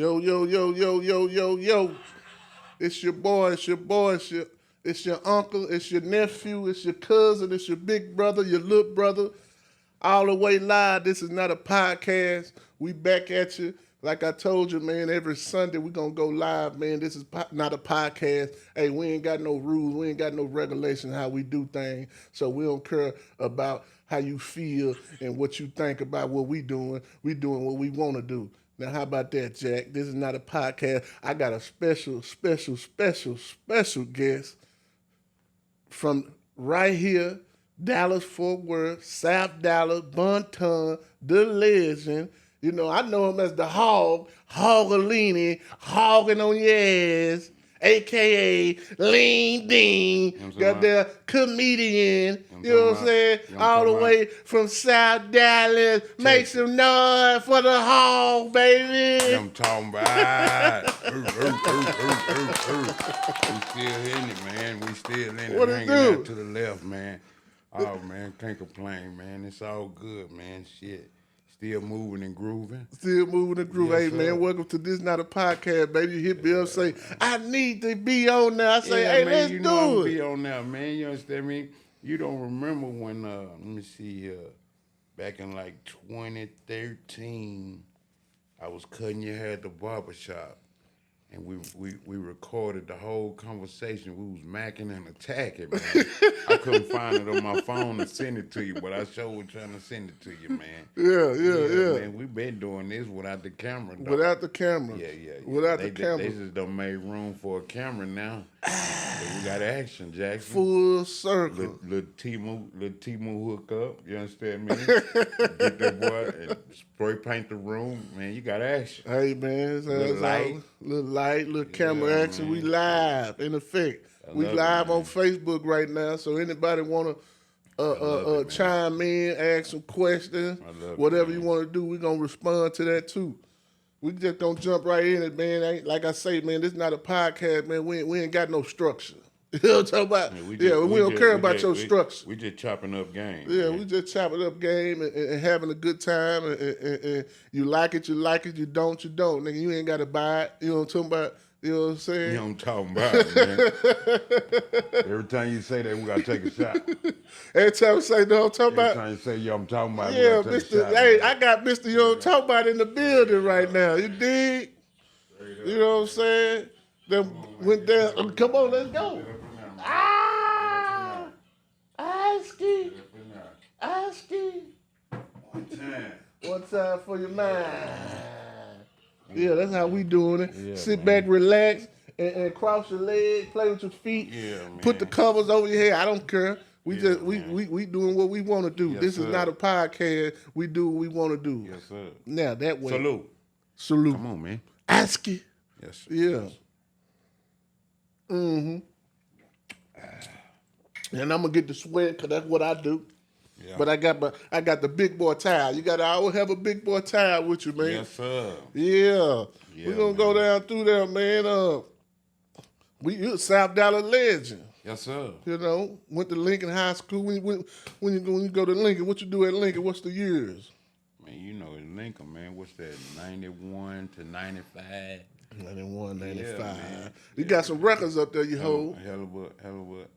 Yo, yo, yo, yo, yo, yo, yo. It's your boy, it's your uncle, it's your nephew, it's your cousin, it's your big brother, your little brother. All the way live. This is not a podcast. We back at you. Like I told you, man, every Sunday we going to go live, man. This is not a podcast. Hey, we ain't got no rules. We ain't got no regulations how we do things. So we don't care about how you feel and what you think about what we doing. We doing what we want to do. Now, how about that, Jack? This is not a podcast. I got a special guest from right here, Dallas, Fort Worth, South Dallas, Bonton, the legend. You know, I know him as the Hogg, Hoggolini, hogging on your ass, a.k.a. Lean Dean, goddamn comedian, you know what I'm saying? All the way from South Dallas. Make some noise for the Hogg, baby. I'm talking about. We still in it, man. We still in it. What it hanging do? out to the left, man. Oh, man, can't complain, man. It's all good, man. Shit. Still moving and grooving. Still moving and grooving. Yes, Hey, man, sir. welcome to This Not a Podcast, baby. You hit me up, say, I need to be on there. I say, hey, man, let's you know I'm do be it. on there, man. You understand me? You don't remember when, let me see, back in like 2013, I was cutting your hair at the barbershop. And we recorded the whole conversation. We was macking and attacking, man. I couldn't find it on my phone to send it to you, but I sure was trying to send it to you, man. Yeah. Man, we've been doing this without the camera, though. Without the camera. Yeah. Without they, the camera. They just done made room for a camera now. So we got action, Jackson. Full circle. Little Timu hook up, you understand me? Get that boy and spray paint the room, man. You got action. Hey, man. Little light. Little light, little camera action. man. We live, in effect. We love it, live man. on Facebook right now, so anybody want to chime in, ask some questions, love it, whatever man. you want to do, we're going to respond to that too. We just going to jump right in it, man. Like I say, man, this is not a podcast, man. We ain't got no structure. You know what I'm talking about? We don't care about your structure. We just chopping up game. Yeah, man. we just chopping up game and having a good time. And you like it, you like it. You don't, Nigga, you ain't got to buy it. You know what I'm talking about? You know what I'm saying? You know what I'm talking about, man. Every time you say that, we got to take a shot. Every time I say, no, I'm talking Every about. time you say, yo, I'm talking about, Yeah, we got to take a Mr. shot. Hey, man. I got Mr. You know, talk about in the building right now. You dig? You know what I'm saying? Then went down. Come on, let's go. Ski. One time for your mind. Yeah, that's how we doing it. Yeah, Sit man. back, relax, and cross your legs, play with your feet. Yeah, man. Put the covers over your head. I don't care. We Yeah, just man. we doing what we want to do. Yes, This is sir. not a podcast. We do what we want to do. Yes, sir. Now that way. Salute. Salute. Come on, man. Aski. Yes, sir. Yeah. Mm-hmm. And I'm gonna get the sweat because that's what I do. Yeah. But I got the big boy towel. You gotta always have a big boy towel with you, man. Yes, sir. Yeah. Yeah, We're gonna go down through there, man. You a South Dallas legend. Yes, sir. You know, went to Lincoln High School. When you go to Lincoln, what you do at Lincoln? What's the years? Man, you know, in Lincoln, man, what's that, 91 to 95? 91, 95. man. You got some records up there you hold. Hell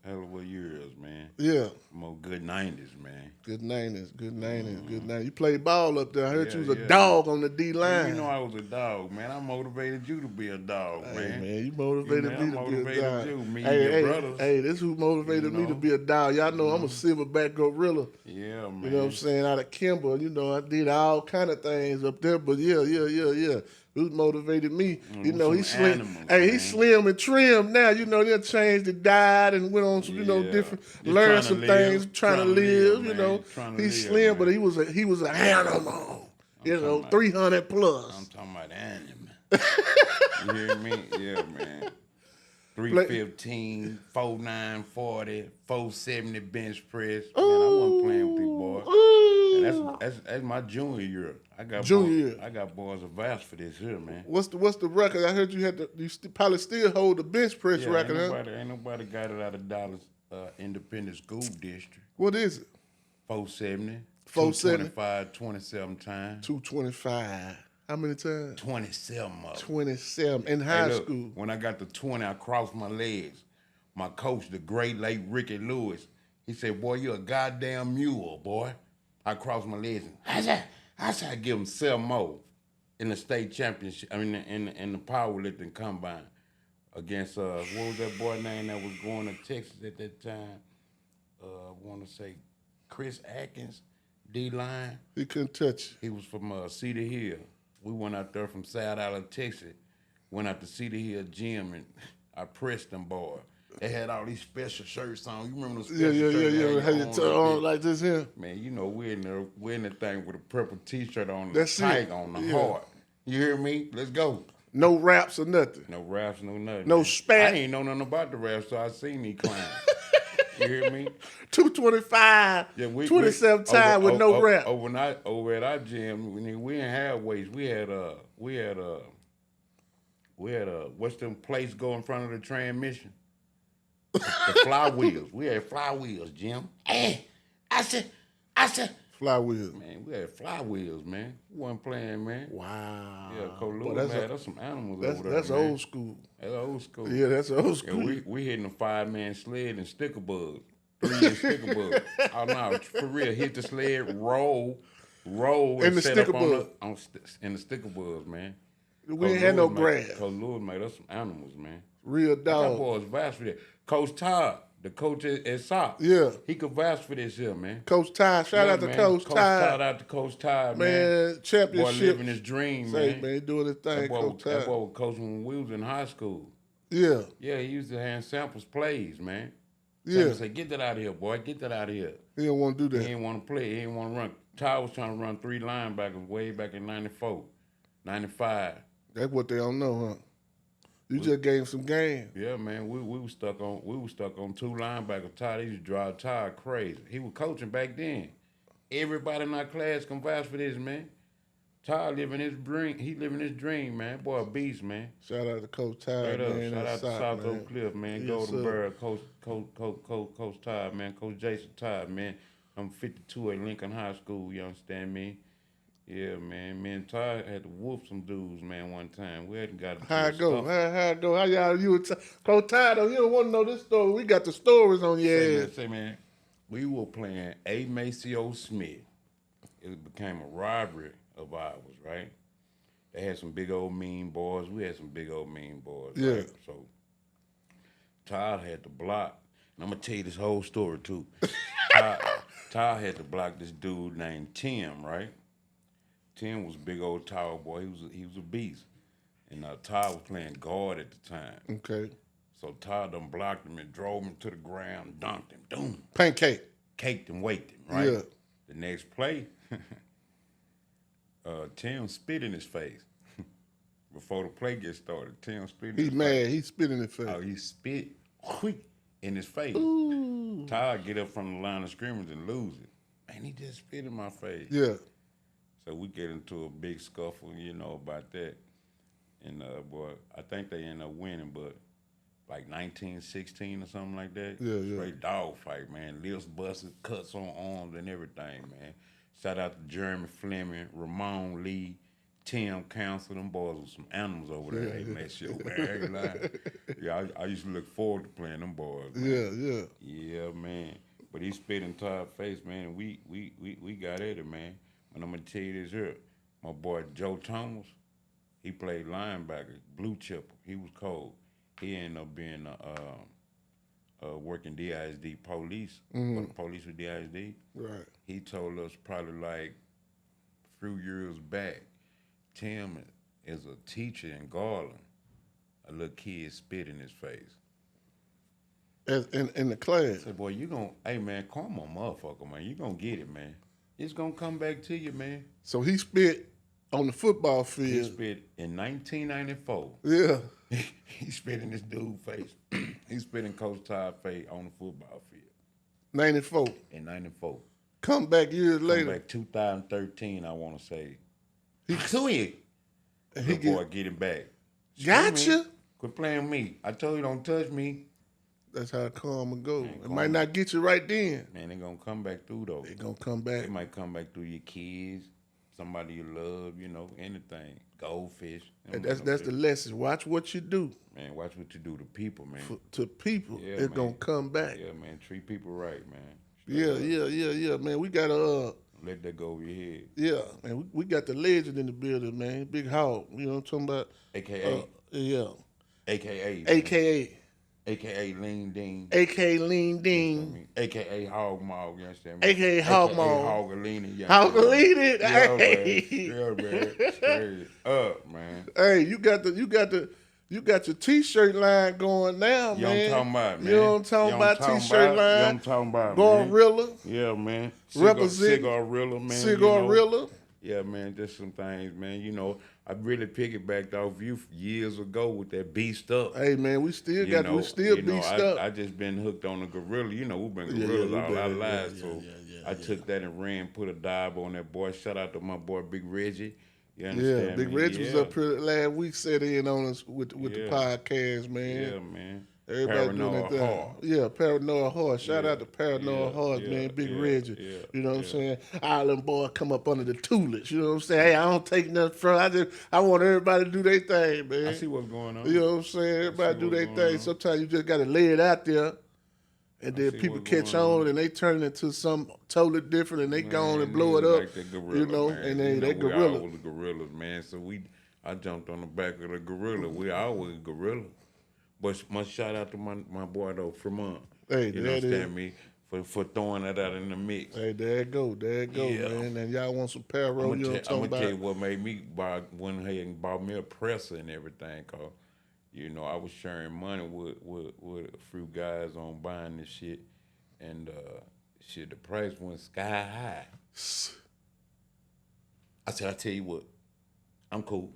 of a years, man. Yeah. More good 90s, man. Good 90s. You played ball up there. I heard Yeah, you was a yeah. dog on the D line. You know I was a dog, man. I motivated you to be a dog, Hey, man. man, you motivated I me to be a motivated dog. you, me hey, and your brothers. Hey, this who motivated me to know? be a dog. Y'all know I'm a silverback gorilla. Yeah, man. You know what I'm saying? Out of Kimber, you know, I did all kind of things up there. But yeah. Who motivated me? You know, he's slim. animals, Hey, man. he's slim and trim now. You know, they changed the diet and went on some, you know, Yeah. different, Just learned trying to some live. things, trying to live. You man. know, Trying to he's live, slim, man. but he was an animal. You know, talking 300 plus. I'm talking about anime. You hear me? Yeah, man. 315, 4940, 470 bench press. Man, I wasn't playing with these boys. And that's my junior year. I got boys advanced for this here, man. What's the record? I heard you probably still hold the bench press Yeah, record, huh? ain't nobody got it out of Dallas Independent School District. What is it? 470. 470. 225, 27 times. 225. How many times? 27 of them. 27 in Hey, high look, school. when I got to 20, I crossed my legs. My coach, the great late Ricky Lewis, he said, boy, you're a goddamn mule, boy. I crossed my legs. And I said, I give him 7 more in the state championship, I mean, in the powerlifting combine against, what was that boy name that was going to Texas at that time? I want to say Chris Atkins, D-line. He couldn't touch you. He was from Cedar Hill. We went out there from South Island, Texas. Went out to Cedar Hill gym and I pressed them boys. They had all these special shirts on. You remember those special shirts? Yeah. How you on turn on like this here? Man, you know, we're in the thing with a purple t-shirt on, That's the tight it. on the Yeah. heart. You hear me? Let's go. No raps or nothing. No raps, no nothing. No man. spat. I ain't know nothing about the raps, so I seen these clowns. You hear me? 225, Yeah, 27 times with no rap. Over at our gym, we didn't have weights. We had what's them place go in front of the transmission? The flywheels. We had flywheels, Jim. Hey, I said, Flywheel. man, we had flywheels, man. We wasn't playing, man. Wow. Yeah, Coach Boy, Lewis, man, that's some animals over there, That's man. old school. That's old school. Yeah, that's old Yeah, school. we hitting a 5-man sled and sticker bugs. 3-inch sticker bugs. Oh no, for real, hit the sled, roll, In and the set up sticker bug. in the sticker bugs, man. We ain't had no Lewis grass. Coach Lewis made us some animals, man. Real That dog. boy's vouch for that. Coach Todd, the coach at SOC. Yeah. He could vouch for this here, man. Coach Ty. Shout Yeah, out to man. Coach Ty. Shout out to Coach Todd, Man, Boy championship. living his dream, Say, man. he doing his thing, That boy Coach Ty. was coaching when we was in high school. Yeah. Yeah, he used to hand samples plays, man. Yeah. Say, get that out of here, boy. Get that out of here. He don't want to do He that. didn't want to play. He didn't want to run. Ty was trying to run 3 linebackers way back in 94, 95. That's what they don't know, huh? You just gave him some game. Yeah, man. We were stuck on 2 linebackers. Ty, they used to drive Ty crazy. He was coaching back then. Everybody in our class can vouch for this, man. Ty living his dream. He living his dream, man. Boy, a beast, man. Shout out to Coach Ty, Straight up. man. Shout out to Sock, South man. Oak Cliff, man. Yes, Golden sir. Bird, Coach Todd, man. Coach Jason Todd, man. I'm 52 at Lincoln High School, you understand me? Yeah, man. Me and Todd had to whoop some dudes, man, one time. We hadn't got How it go? How it go? How y'all, Coach Ty, though, you don't want to know this story. We got the stories on your ass. Say, man, we were playing A. Maceo Smith. It became a robbery of ours, right? They had some big old mean boys. We had some big old mean boys. Yeah. Right? So Todd had to block. And I'm gonna tell you this whole story too. Todd had to block this dude named Tim, right? Tim was a big old tall boy. He was a beast. And Todd was playing guard at the time. Okay. So Todd done blocked him and drove him to the ground, dunked him, doom, Pancake. caked him, waked him, right? Yeah. The next play, Tim spit in his face. Before the play gets started, Tim spit in He his mad. face. He spit in his face. Oh, he spit quick in his face. Ooh. Todd get up from the line of scrimmage and lose it. Man, he just spit in my face. Yeah. So we get into a big scuffle, about that. And, boy, I think they end up winning, but like 1916 or something like that. Yeah. Straight dog fight, man. Lips busted, cuts on arms and everything, man. Shout out to Jeremy Fleming, Ramon Lee, Tim Council. Them boys were some animals over there. They made shit, man. I ain't lying. Yeah, I used to look forward to playing them boys. Man. Yeah. Yeah, man. But he spit in Todd's face, man. And we got at it, man. And I'm gonna tell you this here. My boy Joe Thomas, he played linebacker, blue chipper. He was cold. He ended up being working DISD police. The police with DISD. Right. He told us probably like a few years back, Tim is a teacher in Garland. A little kid spit in his face. In the class. I said, boy, hey man, come on, motherfucker, man. You gonna get it, man. It's gonna come back to you, man. So he spit on the football field. He spit in 1994. Yeah. He spit in this dude's face. He spit in Coach Todd's face on the football field. 94. In 94. Come back years later. Come back 2013, I want to say. He Boy, get him back. Gotcha. Quit playing me. I told you don't touch me. That's how karma go. It karma. might not get you right then. Man, they gonna come back through though. They gonna come back. They might come back through your kids, somebody you love, anything. Goldfish. And that's the lesson. Watch what you do Man, watch what you do to people, man. to people. Yeah, It's man. gonna come back. Yeah, man. Treat people right, man. Straight Yeah, up. yeah, man. We got a Let that go over your head. yeah, man. We got the legend in the building, man. Big Hogg. You know what I'm talking about? AKA. Yeah. AKA, man. AKA. AKA Lean Dean. AKA Lean You understand Dean. me? AKA Hog Mall, you understand me? AKA Hog Mall. Hoggalini, you understand me? Hoggalini. Yeah, Hey. man. Yeah, man. Straight up, man. Hey, you got your t-shirt line going now, You know man. what I'm talking about, man. You know what I'm talking about? T-shirt You know line. what I'm talking about, man. Gorilla. Yeah, man. Represent. Cigarilla, man. Cigarilla. Yeah, man, just some things, man. I really piggybacked off you years ago with that beast up. Hey, man, we still beast up. I just been hooked on the gorilla. We've been Yeah, gorillas we all been- our yeah, lives. yeah, So yeah, I took that and ran, put a dive on that boy. Shout out to my boy Big Reggie. You Yeah, understand Big me? Reg was up here last week, set in on us with the Yeah. podcast, man. Yeah, man. Everybody doing their thing. Hard. Yeah, Paranoia Horse. Shout Yeah, out to Paranoia yeah, Horse, yeah, man. Big yeah, Reggie. yeah, You know what I'm yeah. saying? Island boy come up under the tulips. You know what I'm saying? Hey, I don't take nothing from. I want everybody to do their thing, man. I see what's going on. You know what I'm saying? Everybody do what's their going thing. on. Sometimes you just gotta lay it out there. And then see people what's catch going on and they turn it into something totally different and they go on and blow it niggas up. like that gorilla, man. And then they we gorilla. always gorillas, man. So I jumped on the back of the gorilla. We always gorilla. But my shout out to my boy though, Fremont. Hey, you there it understand me? For throwing that out in the mix. Hey, there it go, Yeah. man. And y'all want some Paro, I'm you know what I'm gonna talking tell you about? what made me went ahead and bought me a presser and everything. Cause I was sharing money with a few guys on buying this shit, and the price went sky high. I said, I tell you what, I'm cool.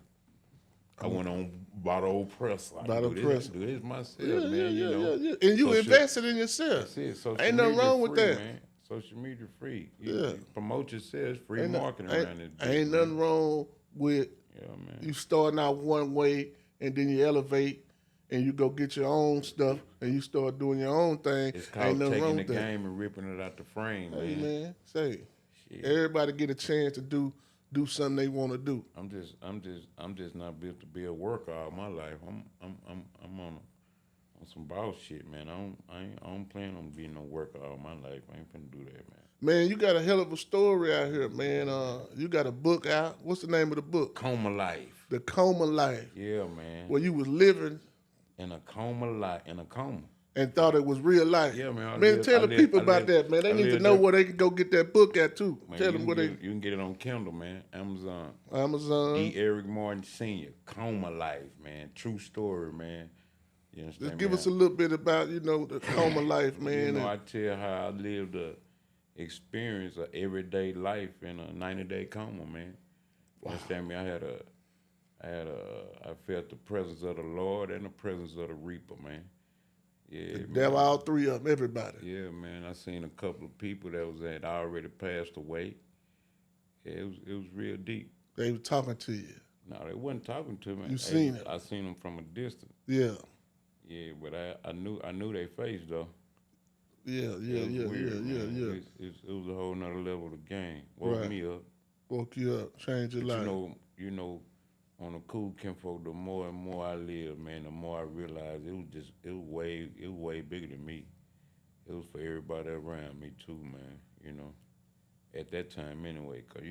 I went on, bought an old press. Bought a presser. Do this myself, Yeah, man. yeah. And you invested in yourself. That's it. Social Ain't nothing media wrong with free, that. man. Social media free. Yeah. You promote yourself, free Ain't, no- marketing ain't, around this bitch, ain't man. nothing wrong with Yeah, man. you starting out one way and then you elevate and you go get your own stuff and you start doing your own thing. It's Ain't called nothing wrong taking the with that. game and ripping it out the frame, Hey, man. man, say, Shit. everybody get a chance to do something they want to do. I'm just not built to be a worker all my life. I'm on some boss shit, man. I don't plan on being no worker all my life. I ain't finna do that, man. Man, you got a hell of a story out here, man. You got a book out. What's the name of the book? Coma life. The Coma Life. Yeah, man. Where you was living In a coma. and thought it was real life. Yeah, man. Tell the people about that, man. They need to know where they can go get that book at too. Man, Tell them where you can get it on Kindle, man. Amazon. Amazon. E. Eric Martin Sr. Coma life, man. True story, man. You understand? Just give man? us a little bit about, the Coma Life, man. I tell how I lived the experience of everyday life in a 90-day coma, man. You understand me? I felt the presence of the Lord and the presence of the Reaper, man. Yeah, The man. devil, all three of them, everybody. Yeah, man. I seen a couple of people that had already passed away. Yeah, it was real deep. They were talking to you. No, they wasn't talking to me. You seen it? I seen them from a distance. Yeah. Yeah, but I knew their face though. Yeah. It was a whole nother level of the game. Woke Right. me up. Woke you up, changed your But life. you know, on the cool kinfolk, the more and more I lived, man, the more I realized it was way bigger than me. It was for everybody around me too, man. At that time anyway, cause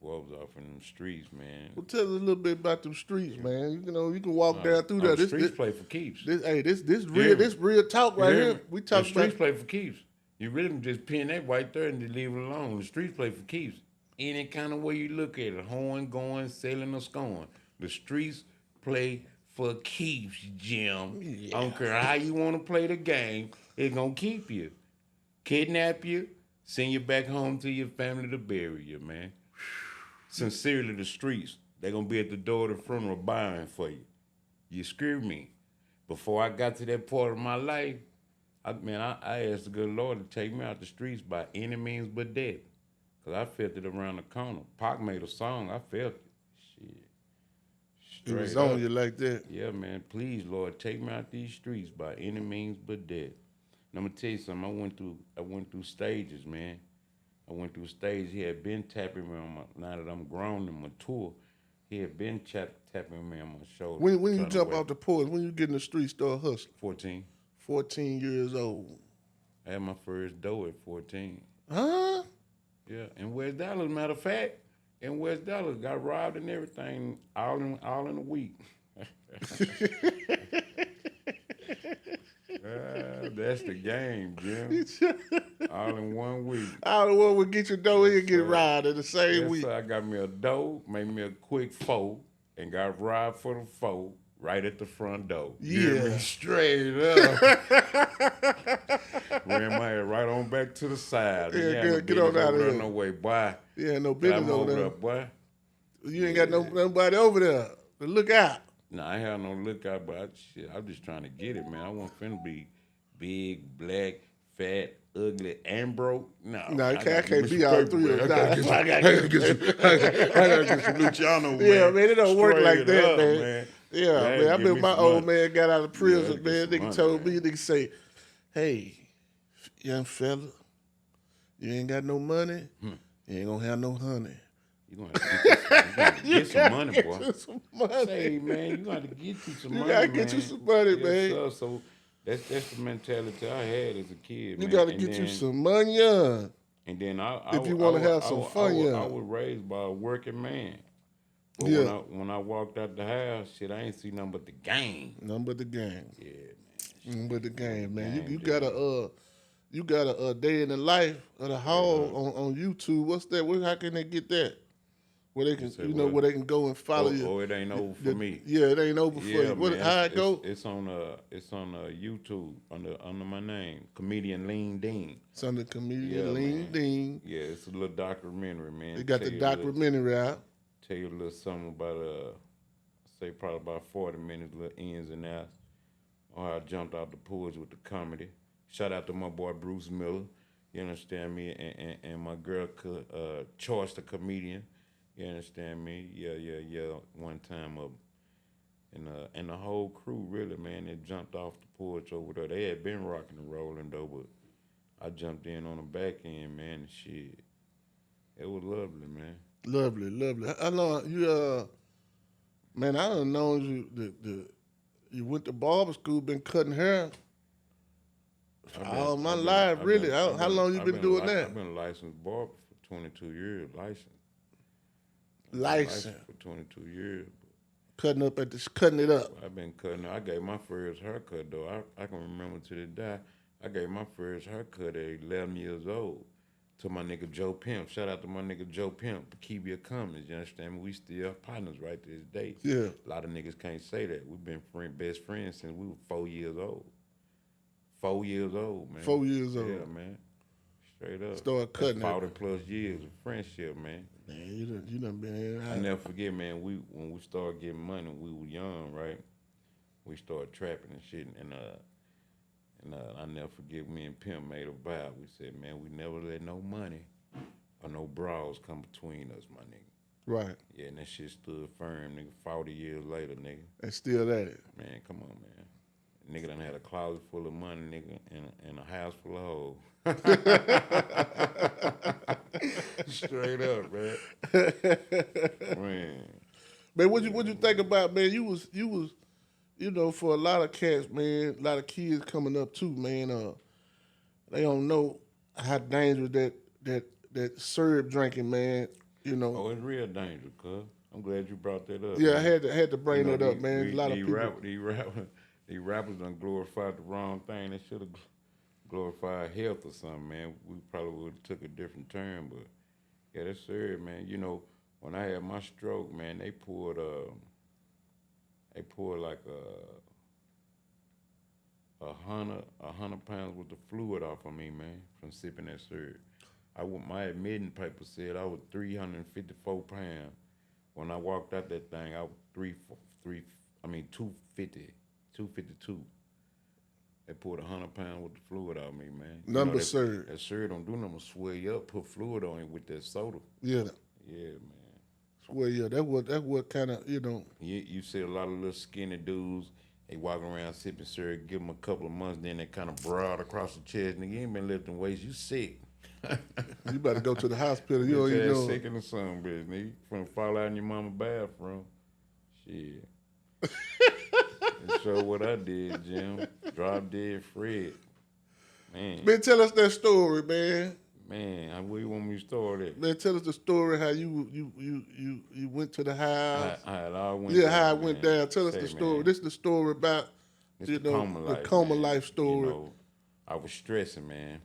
boy, I was off in them streets, man. Well, tell us a little bit about them streets, man. You can walk down through there. The streets play for keeps. This real talk right here. We talk the streets about play for keeps. You really can just pin that right there and just leave it alone. The streets play for keeps. Any kind of way you look at it, hoeing, going, selling, or scoring. The streets play for keeps, Jim. Yeah. I don't care how you want to play the game, it's going to keep you. Kidnap you, send you back home to your family to bury you, man. Sincerely, the streets, they're going to be at the door of the funeral buying for you. You screwed me. Before I got to that part of my life, I asked the good Lord to take me out the streets by any means but death. Because I felt it around the corner. Pac made a song, I felt it. Shit. it was Straight on up. you like that. Yeah, man. Please, Lord, take me out these streets by any means but death. And I'm gonna tell you something. I went through stages, man. I went through stage. He had been tapping me on my. Now that I'm grown and mature, he had been tapping me on my shoulder. When you trying to jump wake- off the porch, when you get in the street, start hustling. 14. 14 years old. I had my first dough at 14. Huh? Yeah, in West Dallas, matter of fact, in West Dallas, got robbed and everything all in a week. That's the game, Jim. All in 1 week. I don't want to get your dough here and get sir. robbed in the same Yes, week. sir. I got me a dough, made me a quick four, and got robbed for the four right at the front door. You hear me? Yeah. Straight up. Ran my head right on back to the side. Yeah, You ain't no get on business out over of there, here. no way, boy. Yeah, no Get business over there. boy. You ain't got nobody over there to look out. Nah, I had no lookout, but I'm just trying to get it, man. I want finna be big, black, fat, ugly, and broke. No, I can't be all three of them. I gotta get some Luciano, man. Yeah, man, it don't work Straight like that, up, man. Yeah, Yeah, man. I give remember me my some old money. man got out of prison, get man. some Nigga money, told man. me, nigga say, hey, young fella, you ain't got no money, you ain't gonna have no honey. You gonna have to get some money, Get boy. you some money. Say, man, you got to get you some You money, gotta get you some money, yes, man. Sir. So that's the mentality I had as a kid, You man. gotta And get you then- some money, yeah. And then If you wanna have some fun, yeah. I was raised by a working man. But Yeah. when I walked out the house, shit, I ain't see nothing but the game. Nothing but the game. Yeah, man. Nothing but the game, man. game, You dude. got a day in the life of the Hogg on YouTube. What's that? How can they get that? Where they can, say where what? they can go and follow you. Oh, it ain't over for me. Yeah, it ain't over for Yeah, you. man. How it go? It's on YouTube under my name, comedian Lean Dean. It's on the comedian Yeah, Lean man. Dean. Yeah, it's a little documentary, man. They got Tell the you a little- documentary out. Tell you a little something about say probably about 40 minutes, little ins and outs. Oh, I jumped out the pools with the comedy. Shout out to my boy Bruce Miller. You understand me? And my girl Choice, the comedian. You understand me? Yeah. One time and the whole crew really, man, they jumped off the porch over there. They had been rocking and rolling though, but I jumped in on the back end, man, and shit. It was lovely, man. Lovely. How long you man, I done known you you went to barber school, been cutting hair all my life, really. How long you been doing that? I've been a licensed barber for 22 years, licensed License. for 22 years. Cutting it up. I've been cutting. I gave my first haircut though. I can remember to the day. I gave my first haircut at 11 years old to my nigga Joe Pimp. Shout out to my nigga Joe Pimp, keep your comments. You understand me? We still partners right to this day. Yeah. A lot of niggas can't say that. We've been best friends since we were 4 years old. 4 years old, man. 4 years old. Yeah, man. Straight up. Start cutting That's 40 it. plus years of friendship, man. Man, you done been here. I never forget, man. When we started getting money, we were young, right? We started trapping and shit, and I never forget. Me and Pimp made a vow. We said, man, we never let no money or no bras come between us, my nigga. Right. Yeah, and that shit stood firm, nigga. 40 years later, nigga. And still at it. Man, come on, man. Nigga done had a closet full of money, nigga, and a house full of hoes. Straight up, man. Man. Man, what you think about, man? You was, for a lot of cats, man, a lot of kids coming up too, man. They don't know how dangerous that syrup drinking, man. Oh, it's real dangerous, cuz. I'm glad you brought that up. Yeah, man. I had to bring that up, man. A lot of people. These rappers done glorified the wrong thing. They should have glorified health or something, man. We probably would have took a different turn, but yeah, that's serious, man. When I had my stroke, man, they poured like 100 pounds worth of fluid off of me, man, from sipping that syrup. My admitting paper said I was 354 pounds. When I walked out that thing, I was 250. 252. They poured 100 pounds with the fluid on me, man. Syrup. That syrup don't do nothing but swell you up, put fluid on it with that soda. Yeah. Yeah, man. Well, yeah, that what kind of, You see a lot of little skinny dudes, they walking around sipping syrup, give them a couple of months, then they kind of broad across the chest. Nigga, you ain't been lifting weights, you sick. You better go to the hospital. You Bitch don't even ass know. sick in the sun, bitch. Nigga, finna fall out in your mama bathroom. Shit. And so what I did, Jim, drop dead Fred. Man, Man, tell us that story, man. where you want me to start at? Man, tell us the story how you went to the house. How it all went Yeah, down, how it went man. down. Tell us Say, the story. man, This is the story about, it's the coma the life, coma man. life You story. know, I was stressing, man.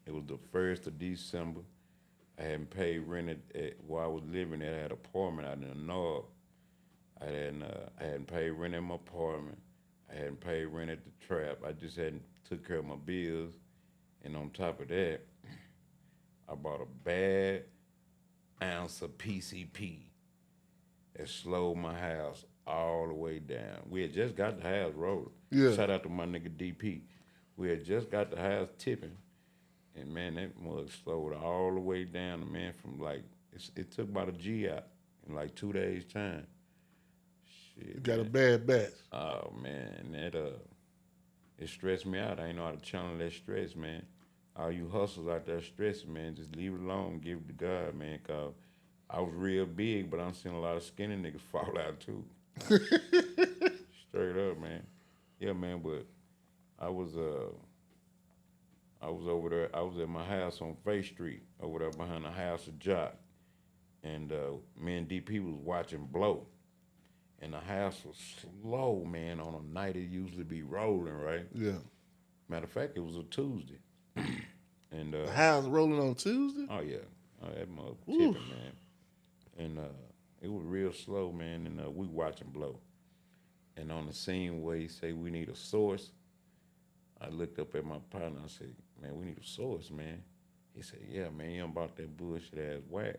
It was the 1st of December. I hadn't paid rent at where I was living at. I had an apartment out in the north. I hadn't paid rent in my apartment. I hadn't paid rent at the trap. I just hadn't took care of my bills. And on top of that, I bought a bad ounce of PCP that slowed my house all the way down. We had just got the house rolling. Yeah. Shout out to my nigga DP. We had just got the house tipping. And man, that mug slowed all the way down, man, from like, it took about a G out in like 2 days' time. Shit, You got man. a bad batch. Oh man, it stressed me out. I ain't know how to channel that stress, man. All you hustlers out there stressing, man, just leave it alone, give it to God, man. Cause I was real big, but I'm seeing a lot of skinny niggas fall out too. Straight up, man. Yeah, man. But I was over there. I was at my house on Faith Street, over there behind the house of Jock, and me and DP was watching Blow. And the house was slow, man. On a night it usually be rolling, right? Yeah. Matter of fact, it was a Tuesday. And The house rolling on Tuesday? oh yeah, that mother Oof. tipping, man. And it was real slow, man. And we watching Blow. And on the scene where he say we need a source, I looked up at my partner. I said, "Man, we need a source, man." He said, "Yeah, man, you bought that bullshit ass whack."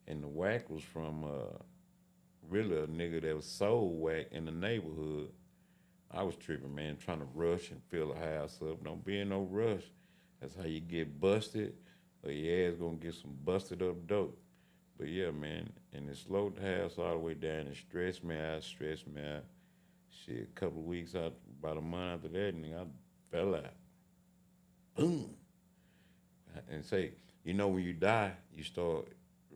And the whack was from really a nigga that was sold whack in the neighborhood. I was tripping, man, trying to rush and fill the house up. Don't be in no rush. That's how you get busted, or your ass gonna get some busted up dope. But yeah, man, and it slowed the house all the way down and stressed me out, Shit, a couple of weeks out, about a month after that, nigga, I fell out. Boom. And say, when you die, you start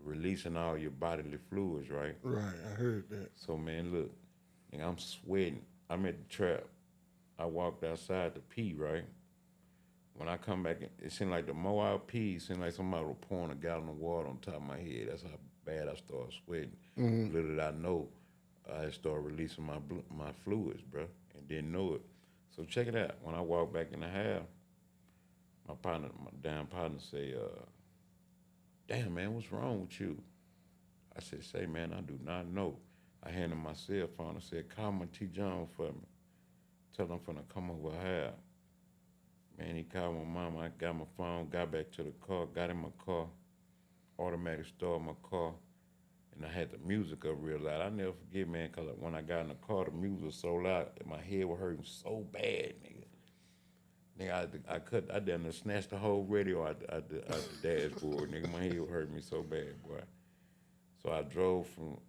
releasing all your bodily fluids, right? Right, I heard that. So man, look, nigga, I'm sweating. I'm at the trap. I walked outside to pee, right? When I come back, it seemed like the more I pee, it seemed like somebody was pouring a gallon of water on top of my head. That's how bad I started sweating. Little did I know, I started releasing my fluids, bro, and didn't know it. So check it out. When I walked back in the house, my damn partner say, "Damn man, what's wrong with you?" I said, "Say man, I do not know." I handed him my cell phone. I said, "Call my T. John for me. Tell him I'm finna come over here." Man, he called my mama. I got my phone, got back to the car, got in my car, automatic start my car, and I had the music up real loud. I never forget, man, because when I got in the car, the music was so loud that my head was hurting so bad, nigga. Nigga, I done snatched the whole radio out the dashboard, nigga. My head was hurting me so bad, boy. So I drove from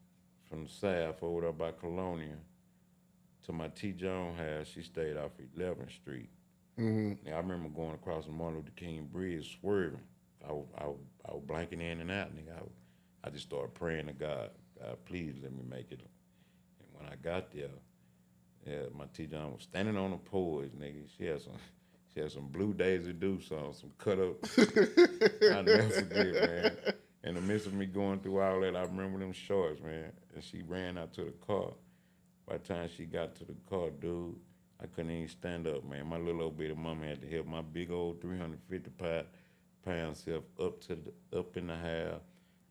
the south over there by Colonia to my T. Jones house. She stayed off 11th Street. Now, I remember going across the Martin Luther King Bridge swerving. I was blanking in and out, nigga. I just started praying to God, "God, please let me make it." And when I got there, yeah, my T. John was standing on the porch, nigga. She had some Blue Daisy Deuce on, some cut up. I never forget, man. In the midst of me going through all that, I remember them shorts, man. And she ran out to the car. By the time she got to the car, dude, I couldn't even stand up, man. My little old bitty mama had to help my big old 350-pound self up in the house.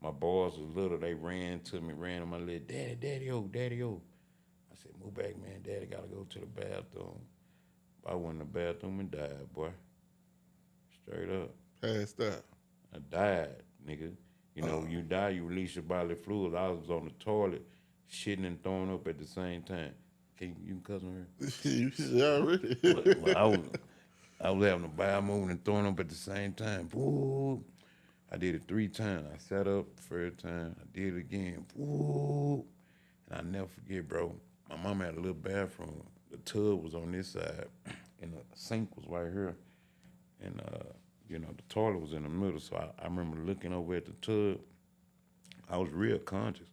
My boys was little. They ran to me, ran on my leg. "Daddy, daddy, oh." I said, "Move back, man. Daddy got to go to the bathroom." I went in the bathroom and died, boy. Straight up. Passed out. I died, nigga. When you die, you release your bodily fluids. I was on the toilet, shitting and throwing up at the same time. You can cuss on her? You said already. Well, I was having a bowel movement and throwing up at the same time. Woo. I did it 3 times. I sat up the first time. I did it again. Woo. And I never forget, bro. My mama had a little bathroom. The tub was on this side, and the sink was right here. And the toilet was in the middle. So I remember looking over at the tub. I was real conscious.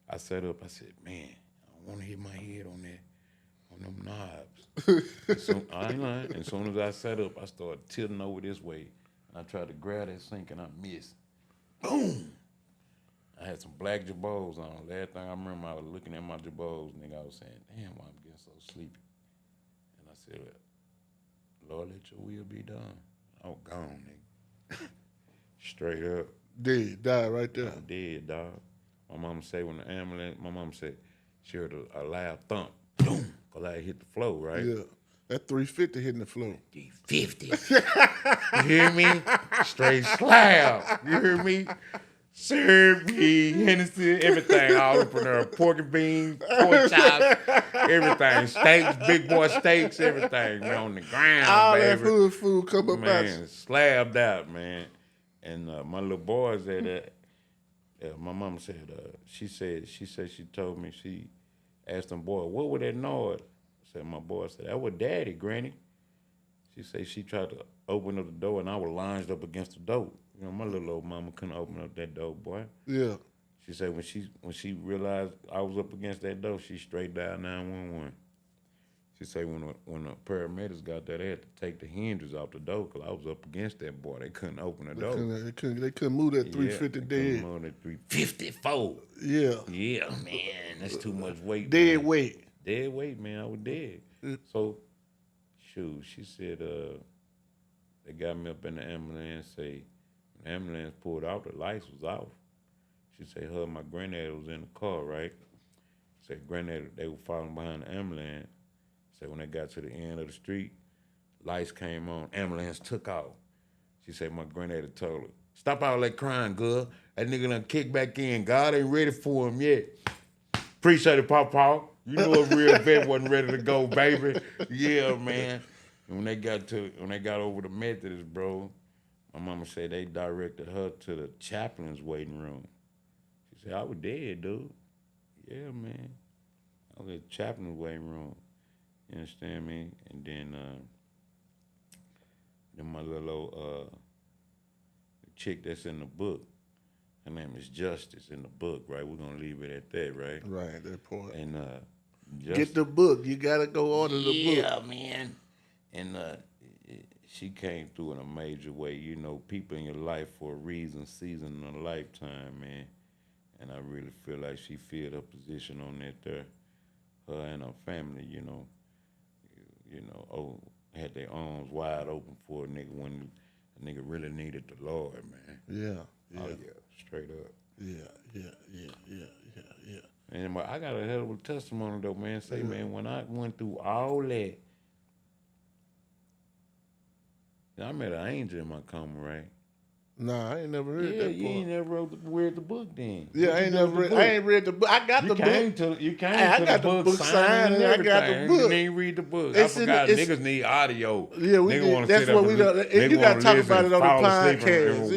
I sat up. I said, "Man, I don't want to hit my head on them knobs." So I ain't lying. And as soon as I sat up, I started tilting over this way. And I tried to grab that sink, and I missed. Boom! I had some black jabos on. Last thing I remember, I was looking at my jabos, nigga. I was saying, "Damn, why I'm getting so sleepy?" And I said, "Lord, let your will be done." I was gone, nigga. Straight up. Died right there. I did, dog. My mama said when the ambulance, my mama said she heard a loud thump. Boom! Because I hit the floor, right? Yeah. That 350 hitting the floor. 350. You hear me? Straight slab. You hear me? Serve me, Hennessy, everything all up in there. Pork and beans, pork chops, everything. Steaks, big boy steaks, everything. Man, on the ground, All baby. that food come up out you. Man, slabbed out, man. And my little boys at that, my mama said, she told me, she asked them boy, what was that noise? Said my boy said, that was daddy, granny. She said she tried to open up the door and I was lunged up against the door. You know, my little old mama couldn't open up that door, boy. Yeah. She said when she realized I was up against that door, she straight dialed 911. She said when the paramedics got there, they had to take the hinges off the door because I was up against that boy. They couldn't open the door. They couldn't move that 350 they dead. couldn't move that 354. Yeah. Yeah, man, that's too much weight. Dead man. weight. Dead weight, man. I was dead. So, shoot, she said they got me up in the ambulance. Say, when the ambulance pulled out, the lights was off. She said her and my granddad was in the car, right? Said granddad, they were following behind the ambulance. Said when they got to the end of the street, lights came on, ambulance took off. She said my granddad told her, stop all that crying, girl. That nigga done kicked back in. God ain't ready for him yet. Appreciate it, Papa. You know a real vet wasn't ready to go, baby. Yeah, man. And when they got over the Methodist, bro, my mama said they directed her to the chaplain's waiting room. She said, I was dead, dude. Yeah, man. I was at the chaplain's waiting room. You understand me? And then my little old chick that's in the book, her name is Justice in the book, right? We're gonna leave it at that, right? Right, at that point. And get the book. You gotta go order the book. Yeah, man. And she came through in a major way. You know, people in your life for a reason, season, and a lifetime, man. And I really feel like she filled her position on that there. Her and her family, had their arms wide open for a nigga when a nigga really needed the Lord, man. Yeah. Oh, yeah, straight up. Yeah. And I got a hell of a testimony, though, man. Man, when I went through all that, I met an angel in my coma, right? Nah, I ain't never read that part. You ain't never read the book then. Yeah, I ain't read the book. I got the book. You came I to got the book signed and I got the book. You didn't read the book. I forgot niggas need audio. Yeah, we did. That's what we done. And you got to talk about it on the podcast.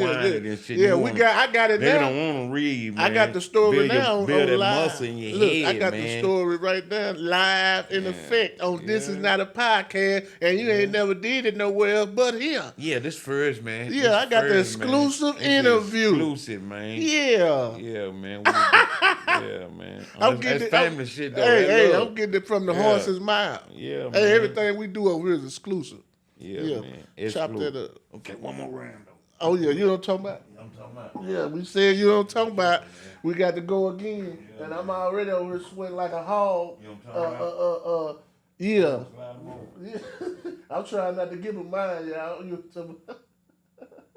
Yeah, I got it now. They don't want to read, man. I got the story now on that live. muscle in your Look, head, I got man. the story right now, live in effect on This Is Not a Podcast, and you ain't never did it nowhere else but here. Yeah, this first, man. Yeah, I got the exclusive interview. Exclusive, man. Yeah. Yeah, man. Yeah, man. That's family shit, though. Hey, I'm getting it from the horse's mouth. Yeah, man. Hey, everything we do over here is exclusive. Yeah, man. Chop that up. Okay, one more round, though. Oh, yeah, you know what I'm talking about? I'm talking about. Yeah, we said you know what I'm talking about. We got to go again. Yeah, and I'm already over here sweating like a hog. You know what I'm talking about? Yeah. I'm trying not to give him mine, y'all. You talking about?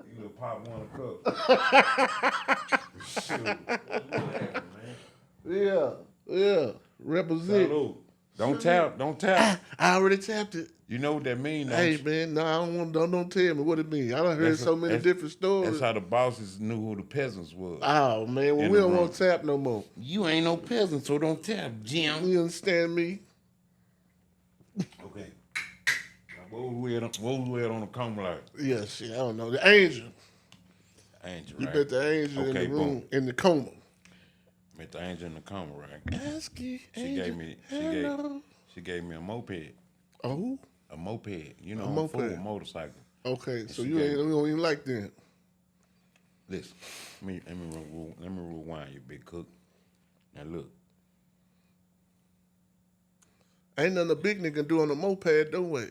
You gonna pop one a cup. Shoot. Man. Yeah. Represent. Salute. Don't tap. I already tapped it. You know what that means, Hey, man, no, I don't tell me what it means. I done heard so many different stories. That's how the bosses knew who the peasants was. Oh, man, well, we don't want to tap no more. You ain't no peasant, so don't tap, Jim. You understand me? Okay. What was we at on the coma like? Yeah, shit, I don't know. The angel. Angel, right? You bet the angel in the room, in the coma. Met the angel in the coma, right? Ask you, She gave me a moped. Oh? A moped. You know, a moped. full motorcycle. Okay, And so she you gave ain't you don't even like that. listen. Let me rewind you, big cook. Now look, Ain't nothing a big nigga can do on a moped, no way.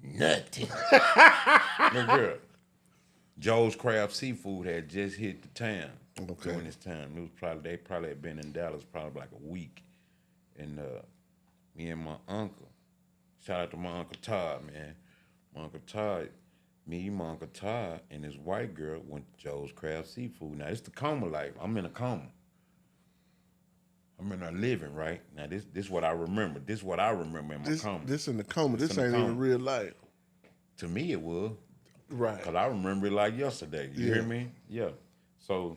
nothing. Look here. Joe's Crab Seafood had just hit the town Okay. during this time. It was they probably had been in Dallas probably like a week, and me and my uncle. Shout out to my uncle Todd, man. My uncle Todd, me, my uncle Todd, and his white girl went to Joe's Crab Seafood. Now it's the coma life. I'm in a coma. I'm in a living, right? Now this what I remember. This what I remember in my coma. This in the coma. This This in the ain't coma. even real life. To me it was. Right. Cause I remember it like yesterday. You Yeah. hear me? Yeah. So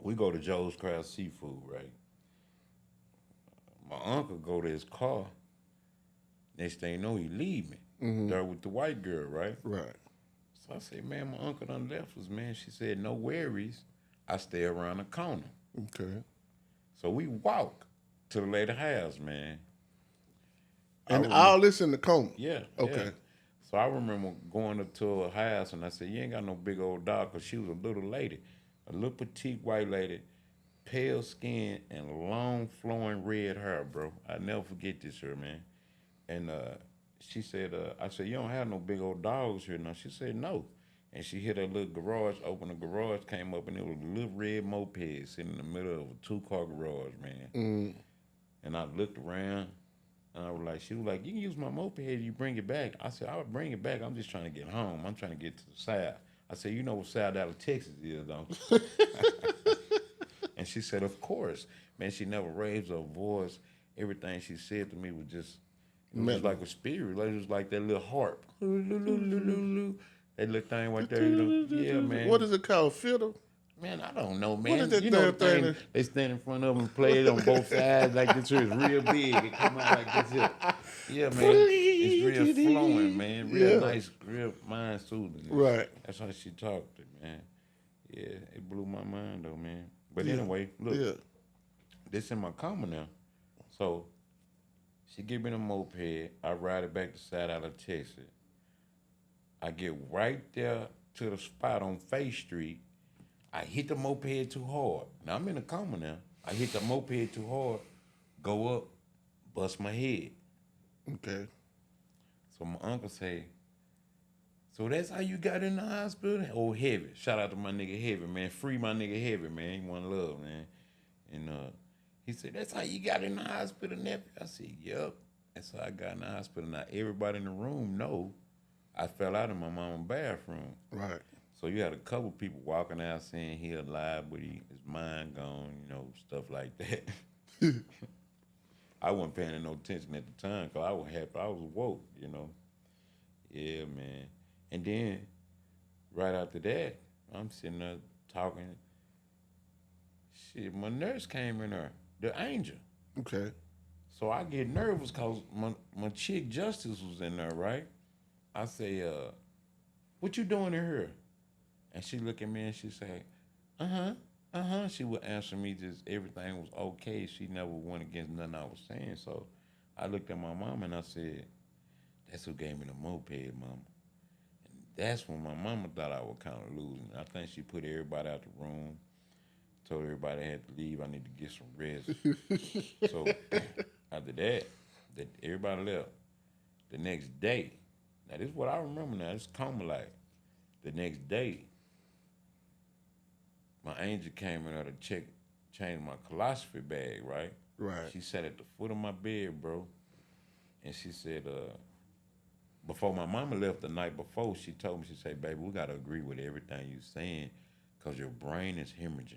we go to Joe's Crab Seafood, right? My uncle go to his car. Next thing you know, he leave me. There with the white girl, right? Right. So I said, man, my uncle done left us, man. She said, no worries. I stay around the corner. Okay. So we walk to the lady house, man. And all this in the coma. Yeah. Okay. Yeah. So I remember going up to her house and I said, you ain't got no big old dog, because she was a little lady, a little petite white lady, pale skin and long flowing red hair, bro. I never forget this her, man. And she said, I said, you don't have no big old dogs here now. She said, no. And she hit her little garage, opened the garage, came up, and it was a little red moped sitting in the middle of a 2-car garage, man. And I looked around, and I was like, she was like, you can use my moped if you bring it back. I said, I would bring it back. I'm just trying to get home. I'm trying to get to the South. I said, you know what South out of Texas is, don't you? And she said, of course. Man, she never raised her voice. Everything she said to me was just, it was just like a spirit. Like, it was like that little harp. That little thing right there, you know. Yeah, man. What is it called? Fiddle? Man, I don't know, man. What is that You know the damn thing thing, they stand in front of them and play it on both sides like this here is real big. It come out like this here. Yeah, man. It's real flowing, man. Real nice, real mind soothing. Right. That's how she talked, man. Yeah, it blew my mind though, man. But Yeah. anyway, look, Yeah. this in my coma now. So she give me the moped. I ride it back to side out of Texas. I get right there to the spot on Faith Street. I hit the moped too hard. Now I'm in a coma now. I hit the moped too hard, go up, bust my head. Okay. So my uncle say, so that's how you got in the hospital? Oh, Heavy. Shout out to my nigga Heavy, man. Free my nigga Heavy, man. He one love, man. And he said, that's how you got in the hospital, nephew? I said, yep. That's how I got in the hospital. Now, everybody in the room know I fell out in my mama's bathroom. Right. So you had a couple people walking out saying he alive, but his mind gone, you know, stuff like that. I wasn't paying no attention at the time because I was happy. I was woke, you know. Yeah, man. And then right after that, I'm sitting there talking. Shit, my nurse came in there, the angel. Okay. So I get nervous because my chick Justice was in there, right? I say, what you doing in here? And she look at me and she say, She would answer me just everything was okay. She never went against nothing I was saying. So I looked at my mom and I said, that's who gave me the moped, mama. And that's when my mama thought I was kind of losing. I think she put everybody out the room, told everybody I had to leave. I need to get some rest. So after that everybody left. The next day, now this is what I remember now. It's coma like. The next day, my angel came in there to change my philosophy bag, right? Right. She sat at the foot of my bed, bro. And she said, before my mama left the night before, she told me, she said, baby, we got to agree with everything you're saying because your brain is hemorrhaging.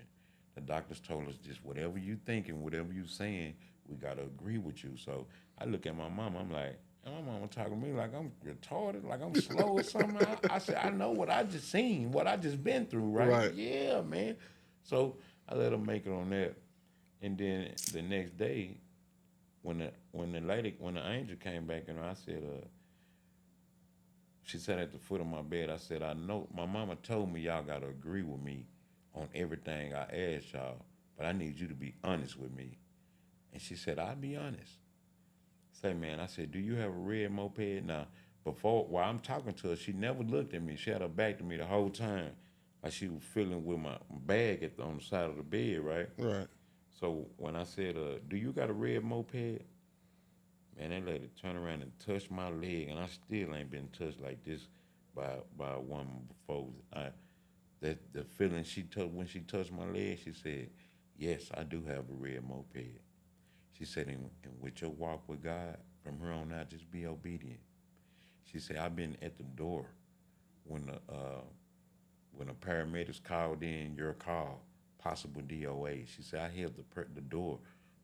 The doctors told us just whatever you thinking, whatever you saying, we got to agree with you. So I look at my mama, I'm like, and my mama talking to me like I'm retarded, like I'm slow or something. I said, I know what I just seen, what I just been through, right? Right. Yeah, man. So I let her make it on that. And then the next day, when the angel came back in, I said, she sat at the foot of my bed. I said, I know my mama told me y'all gotta agree with me on everything I asked y'all, but I need you to be honest with me. And she said, I'll be honest. Say, man, I said, do you have a red moped? Now, while I'm talking to her, she never looked at me. She had her back to me the whole time, like she was fiddling with my bag on the side of the bed, right? Right. So when I said, "Do you got a red moped?" Man, that lady turned around and touched my leg, and I still ain't been touched like this by a woman before. That the feeling she took when she touched my leg, she said, "Yes, I do have a red moped." She said, "And with your walk with God, from here on out, just be obedient." She said, "I've been at the door when the paramedics called in your call, possible DOA." She said, "I held the door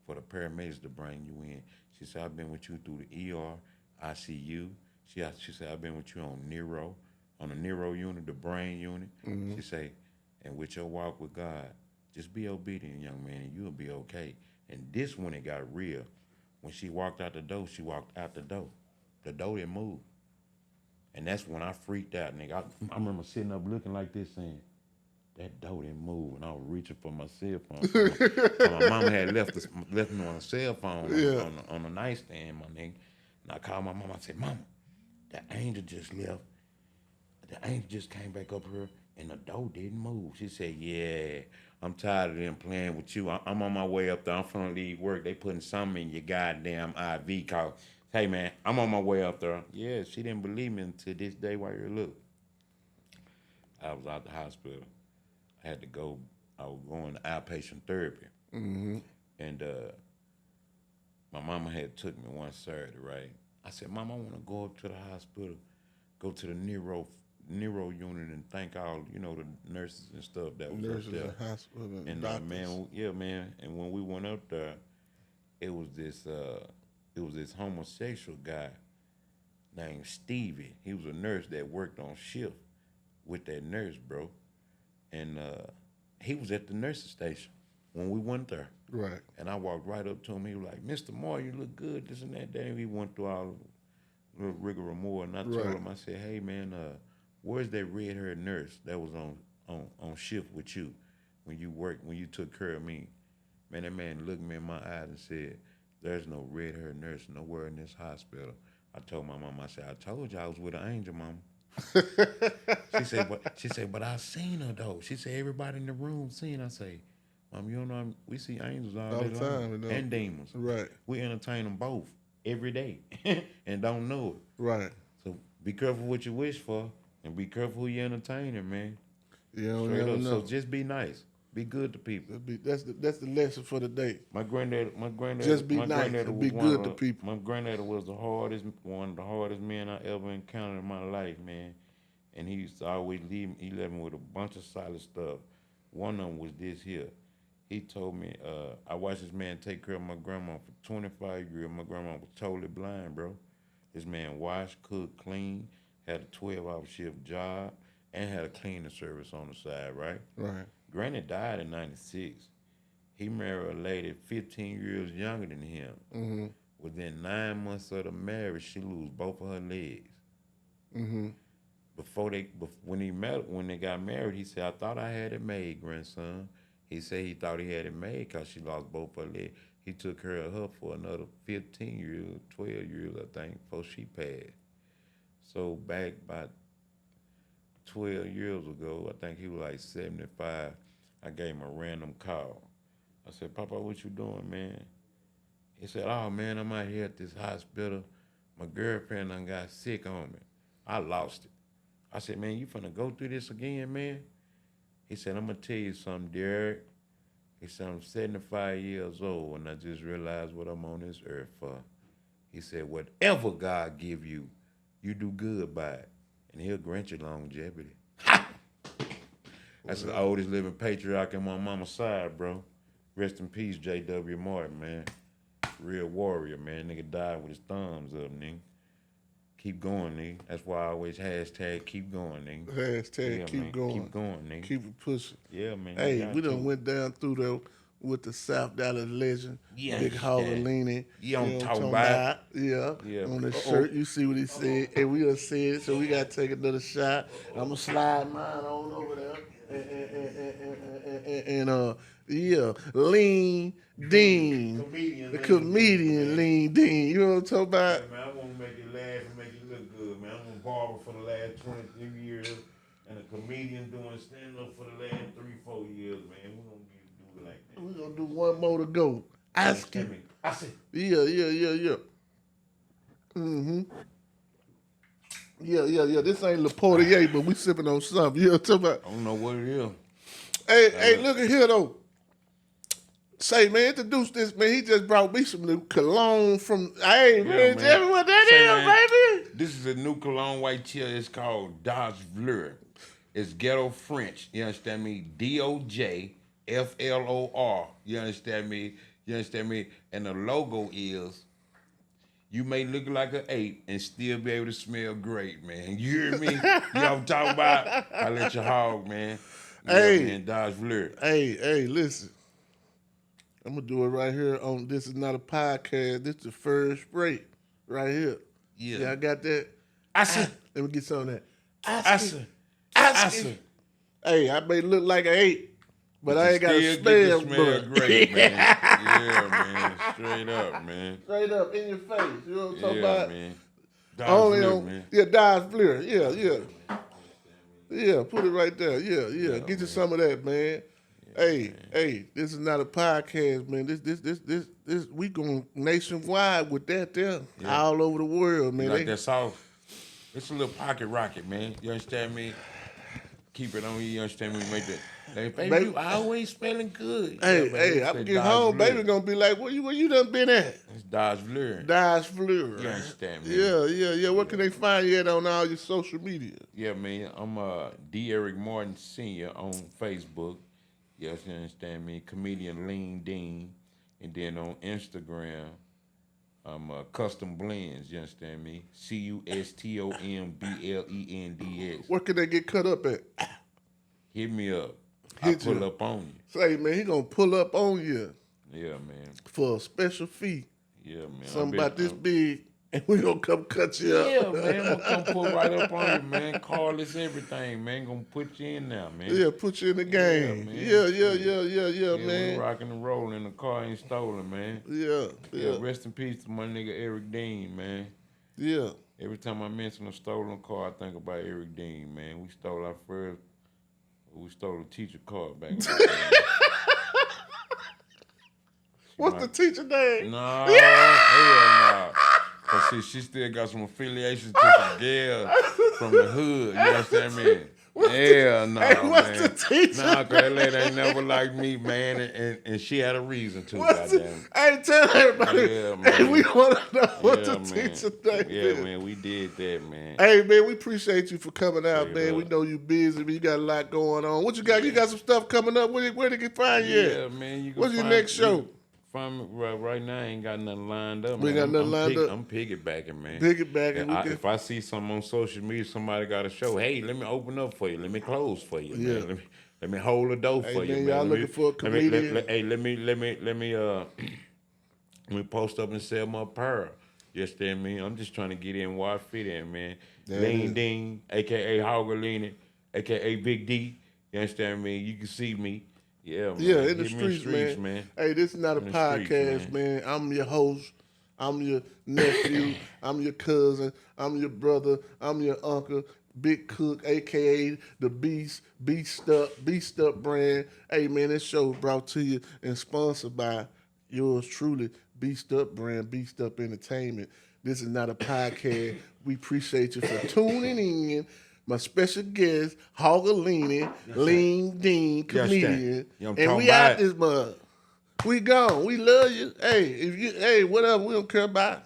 for the paramedics to bring you in." She said, "I've been with you through the ER, ICU." She said, "I've been with you on the neuro unit, the brain unit." Mm-hmm. She said, "And with your walk with God, just be obedient, young man, and you'll be okay." And this when it got real. When she walked out the door, she walked out the door. The door didn't move. And that's when I freaked out, nigga. I remember sitting up looking like this saying, that door didn't move. And I was reaching for my cell phone. My mama had left me on a cell phone Yeah. on the nightstand, my nigga. And I called my mama. I said, "Mama, the angel just left. The angel just came back up here and the door didn't move." She said, "Yeah, I'm tired of them playing with you. I'm on my way up there. I'm finna leave work. They putting something in your goddamn IV call. Hey, man, I'm on my way up there." Yeah, she didn't believe me until this day right here. Look, I was out the hospital. I had to go. I was going to outpatient therapy. Mm-hmm. And my mama had took me one Saturday, right? I said, "Mom, I want to go up to the hospital, go to the neuro unit and thank all, the nurses and stuff that was up Nurses there." and hospital and And doctors. man, yeah, man. And when we went up there, it was this homosexual guy named Stevie. He was a nurse that worked on shift with that nurse, bro. And he was at the nurse's station when we went there. Right. And I walked right up to him. He was like, "Mr. Moore, you look good, this and that." Then he went through all the rigmarole. And I told Right. him, I said, "Hey, man, where's that red-haired nurse that was on shift with you when you took care of me?" Man, that man looked me in my eyes and said, "There's no red-haired nurse nowhere in this hospital." I told my mom, I said, "I told you I was with an angel, mama." She said, but I seen her though. She said, "Everybody in the room seen." I say, "Mom, you don't know we see angels all All day the long time, you know. and demons. Right. We entertain them both every day and don't know it. Right. So be careful what you wish for and be careful who you entertaining, man. You don't Straight never up. So know. just be nice. Be good to people." That's the lesson for the day. My granddad, my granddad, Just be my nice granddad and was be one of good to the, people. my granddad was one of the hardest men I ever encountered in my life, man. And he used to always leave me. He left me with a bunch of solid stuff. One of them was this here. He told me, I watched this man take care of my grandma for 25 years. My grandma was totally blind, bro. This man washed, cooked, cleaned, had a 12-hour shift job, and had a cleaning service on the side, right? Right. Granny died in '96. He married a lady 15 years younger than him. Mm-hmm. Within 9 months of the marriage, she lose both of her legs. Mm-hmm. When they got married, he said, "I thought I had it made, grandson." He said he thought he had it made because she lost both her legs. He took care of her for another 15 years, 12 years, I think, before she passed. So back about 12 years ago, I think he was like 75, I gave him a random call. I said, "Papa, what you doing, man?" He said, "Oh, man, I'm out here at this hospital. My girlfriend done got sick on me. I lost it." I said, "Man, you finna go through this again, man?" He said, "I'm gonna tell you something, Derek." He said, "I'm 75 years old and I just realized what I'm on this earth for." He said, "Whatever God give you, you do good by it, and he'll grant you longevity." That's the oldest living patriarch in my mama's side, bro. Rest in peace, J.W. Martin, man. Real warrior, man. Nigga died with his thumbs up, nigga. Keep going, nigga. That's why I always hashtag keep going, nigga. Hashtag Yeah, keep man. going. Keep going, nigga. Keep it pushing. Yeah, man. Hey, You got we done to. went down through there with the South Dallas legend, Yeah, Big Hogg. yeah. You You know don't what I'm talk talking about. about? Yeah. Yeah. On the Uh-oh. shirt, you see what he said. And we done said it, so we got to take another shot. I'm going to slide mine on over there. Yeah, Lean Dean. Comedian The Lean comedian Dean, man. Lean Dean. You know what I'm talking about? Hey, man, I want to make you laugh and make you look good, man. barber for the last 23 years and a comedian doing stand-up for the last 3-4 years, man. We're going to do it like that. We're going to do one more to go. Ask him. I said, Yeah. Mm-hmm. Yeah. This ain't Le Portier, but we sipping on something. You know what I'm talking about? I don't know what it is. Hey, look at here, though. Say, man, introduce this, man. He just brought me some new cologne from, hey, man, tell me what that is, baby. This is a new cologne white chill. It's called Dodge Fleur. It's ghetto French. You understand me? DOJFLOR. You understand me? And the logo is, you may look like an ape and still be able to smell great, man. You hear me? You know what I'm talking about? I let you hog, man. Hey. Man, Dodge Fleur. Hey, listen. I'm going to do it right here on This Is Not a Podcast. This is the first spray right here. Yeah, I got that. I said. Let me get some of that. I said. Hey, I may look like an ape, but I ain't got to smell smell great, man. Yeah, man. Straight up, man. Straight up in your face. You know what I'm talking about? Man. Only on, man. Yeah, Dodge Fleur. Yeah. Yeah, put it right there. Yeah. Get you some of that, man. Hey, this is not a podcast, man. This we going nationwide with that there. Yeah. All over the world, man. Like that sauce. It's a little pocket rocket, man. You understand me? Keep it on you. You understand me? Make that. Like, baby, you always smelling good. Hey, I'm get home, baby gonna be like, where you done been at? It's Dodge Fleur. Dodge Fleur. You understand me? Yeah. What can they find you at on all your social media? Yeah, man. I'm D. Eric Martin Sr. on Facebook. Yes, you understand me? Comedian Lean Dean. And then on Instagram, I'm Custom Blends, you understand me? CUSTOMBLENDS. Where can they get cut up at? Hit me up. I'll pull up on you. Say, man, he gonna pull up on you. Yeah, man. For a special fee. Yeah, man. Something about this big, and we gonna come cut you up. Yeah, man. I'm gonna come pull right up on you, man. Call this everything, man. Gonna put you in now, man. Yeah, put you in the game. Yeah, man. We rocking and rolling. In the car ain't stolen, man. Yeah. Rest in peace to my nigga Eric Dean, man. Yeah. Every time I mention a stolen car, I think about Eric Dean, man. We stole a teacher car back in the day. What's the teacher name? No, hell no. Cause she still got some affiliations to some girls from the hood. You understand me? Hell no, man. What's the teacher? Nah, cause that lady ain't never liked me, man, and she had a reason to. Goddamn. Hey, tell everybody. Yeah, man. Hey, we want to know what the teacher name is. Yeah, man, we did that, man. Hey, man, we appreciate you for coming out, Straight man. up. We know you busy, but you got a lot going on. What you got? You got some stuff coming up. Where they can find you at? Yeah, man. You can What's your next show? Find me right now. I ain't got nothing lined up. We ain't got nothing lined up. I'm piggybacking, man. If I see something on social media, somebody got a show. Hey, let me open up for you. Let me close for you, man. Let me hold the door for you, man. Y'all looking for a comedian? Let me post up and sell my apparel. You understand me? I'm just trying to get in where I fit in, man. Lean Dean, aka Hogg, aka Big D. You understand me? You can see me. Yeah, man. Yeah, in the streets, man. Hey, this is not a podcast, man. I'm your host. I'm your nephew. I'm your cousin. I'm your brother. I'm your uncle. Big Cook, a.k.a. The Beast Up brand. Hey, man, this show brought to you and sponsored by yours truly, Beast Up brand, Beast Up Entertainment. This is not a podcast. We appreciate you for tuning in. My special guest, Hoggalini, Lean Dean, comedian. And we out this mug. We gone. We love you. Hey, whatever, we don't care about.